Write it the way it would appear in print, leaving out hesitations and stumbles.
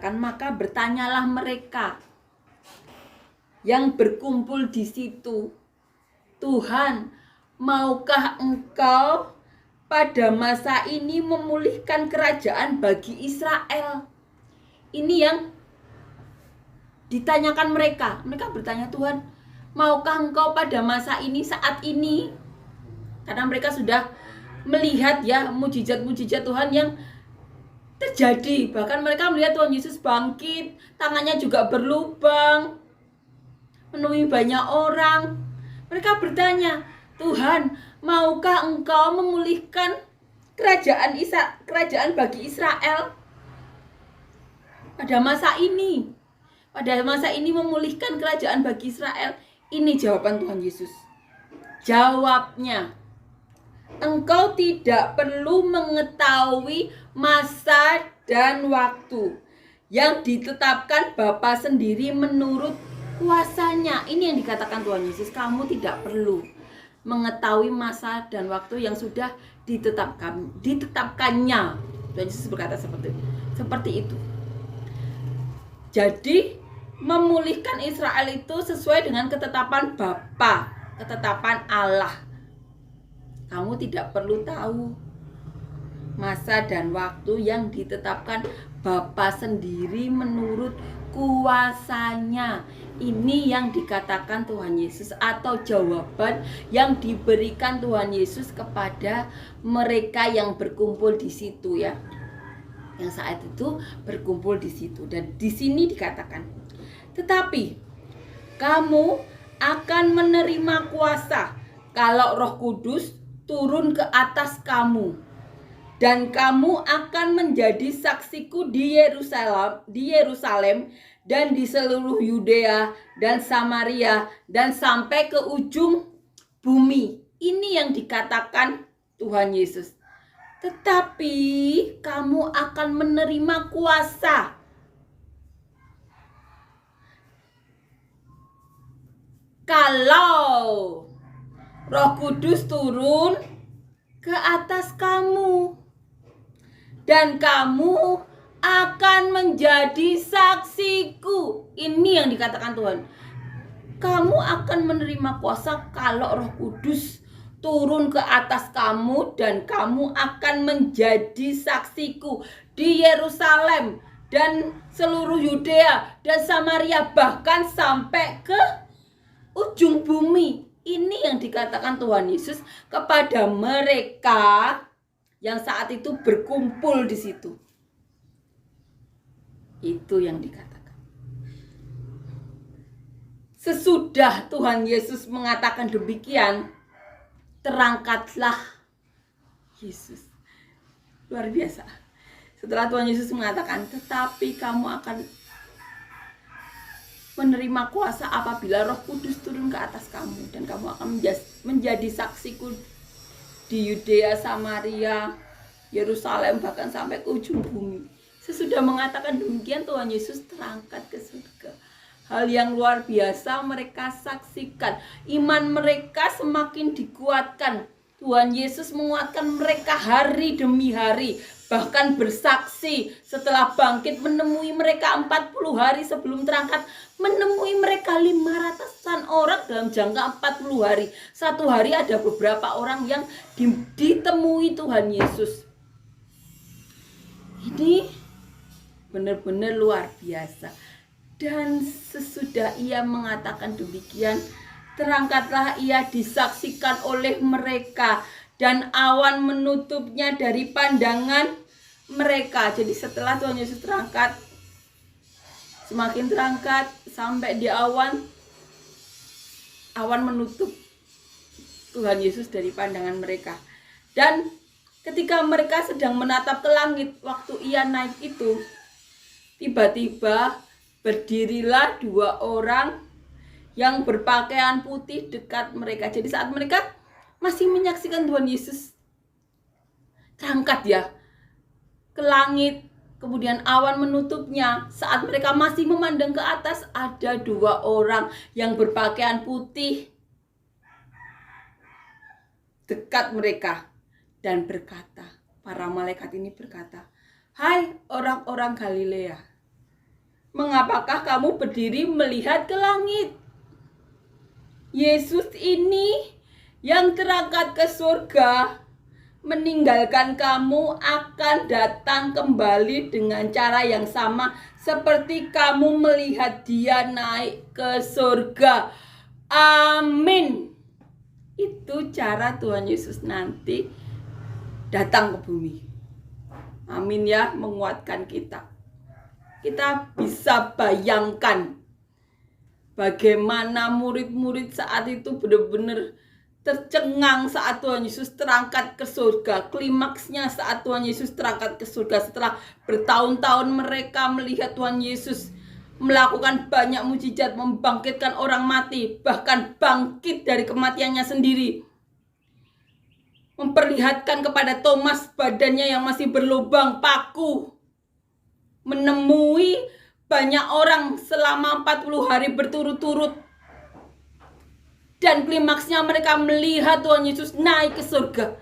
dikatakan, maka bertanyalah mereka yang berkumpul di situ, Tuhan, maukah Engkau pada masa ini memulihkan kerajaan bagi Israel? Ini yang ditanyakan mereka. Mereka bertanya, Tuhan, maukah Engkau pada masa ini, saat ini? Karena mereka sudah melihat ya mujizat-mujizat Tuhan yang terjadi. Bahkan mereka melihat Tuhan Yesus bangkit, tangannya juga berlubang, menemui banyak orang. Mereka bertanya, Tuhan, maukah Engkau memulihkan kerajaan bagi Israel pada masa ini? Pada masa ini memulihkan kerajaan bagi Israel. Ini jawaban Tuhan Yesus. Jawabnya, Engkau tidak perlu mengetahui masa dan waktu yang ditetapkan Bapa sendiri menurut kuasanya. Ini yang dikatakan Tuhan Yesus. Kamu tidak perlu mengetahui masa dan waktu yang sudah ditetapkannya. Tuhan Yesus berkata seperti itu. Jadi memulihkan Israel itu sesuai dengan ketetapan Bapa, ketetapan Allah. Kamu tidak perlu tahu masa dan waktu yang ditetapkan Bapa sendiri menurut kuasanya. Ini yang dikatakan Tuhan Yesus, atau jawaban yang diberikan Tuhan Yesus kepada mereka yang berkumpul di situ ya. Yang saat itu berkumpul di situ. Dan di sini dikatakan, tetapi kamu akan menerima kuasa kalau Roh Kudus turun ke atas kamu, dan kamu akan menjadi saksiku di Yerusalem dan di seluruh Yudea dan Samaria dan sampai ke ujung bumi. Ini yang dikatakan Tuhan Yesus. Tetapi kamu akan menerima kuasa kalau Roh Kudus turun ke atas kamu, dan kamu akan menjadi saksiku. Ini yang dikatakan Tuhan. Kamu akan menerima kuasa kalau Roh Kudus turun ke atas kamu, dan kamu akan menjadi saksiku di Yerusalem dan seluruh Yudea dan Samaria, bahkan sampai ke ujung bumi. Ini yang dikatakan Tuhan Yesus kepada mereka yang saat itu berkumpul di situ. Itu yang dikatakan. Sesudah Tuhan Yesus mengatakan demikian, terangkatlah Yesus. Luar biasa. Setelah Tuhan Yesus mengatakan, tetapi kamu akan menerima kuasa apabila Roh Kudus turun ke atas kamu, dan kamu akan menjadi saksiku di Yudea, Samaria, Yerusalem, bahkan sampai ke ujung bumi. Sesudah mengatakan demikian, Tuhan Yesus terangkat ke surga. Hal yang luar biasa mereka saksikan. Iman mereka semakin dikuatkan. Tuhan Yesus menguatkan mereka hari demi hari. Bahkan bersaksi setelah bangkit menemui mereka 40 hari sebelum terangkat. Menemui mereka 500-an orang dalam jangka 40 hari. Satu hari ada beberapa orang yang ditemui Tuhan Yesus. Ini benar-benar luar biasa. Dan sesudah ia mengatakan demikian, terangkatlah ia disaksikan oleh mereka, dan awan menutupnya dari pandangan mereka. Jadi setelah Tuhan Yesus terangkat, semakin terangkat sampai di awan menutup Tuhan Yesus dari pandangan mereka. Dan ketika mereka sedang menatap ke langit waktu ia naik itu, tiba-tiba berdirilah 2 orang yang berpakaian putih dekat mereka. Jadi saat mereka masih menyaksikan Tuhan Yesus terangkat ya ke langit, kemudian awan menutupnya, saat mereka masih memandang ke atas, ada 2 orang yang berpakaian putih dekat mereka dan berkata, para malaikat ini berkata, "Hai orang-orang Galilea, Mengapakah kamu berdiri melihat ke langit? Yesus ini yang terangkat ke surga, meninggalkan kamu, akan datang kembali dengan cara yang sama seperti kamu melihat dia naik ke surga. Amin. Itu cara Tuhan Yesus nanti datang ke bumi. Amin ya, menguatkan kita. Kita bisa bayangkan bagaimana murid-murid saat itu benar-benar tercengang saat Tuhan Yesus terangkat ke surga. Klimaksnya saat Tuhan Yesus terangkat ke surga setelah bertahun-tahun mereka melihat Tuhan Yesus melakukan banyak mujizat, membangkitkan orang mati, bahkan bangkit dari kematiannya sendiri. Memperlihatkan kepada Thomas badannya yang masih berlubang paku. Menemui banyak orang selama 40 hari berturut-turut. Dan klimaksnya mereka melihat Tuhan Yesus naik ke surga.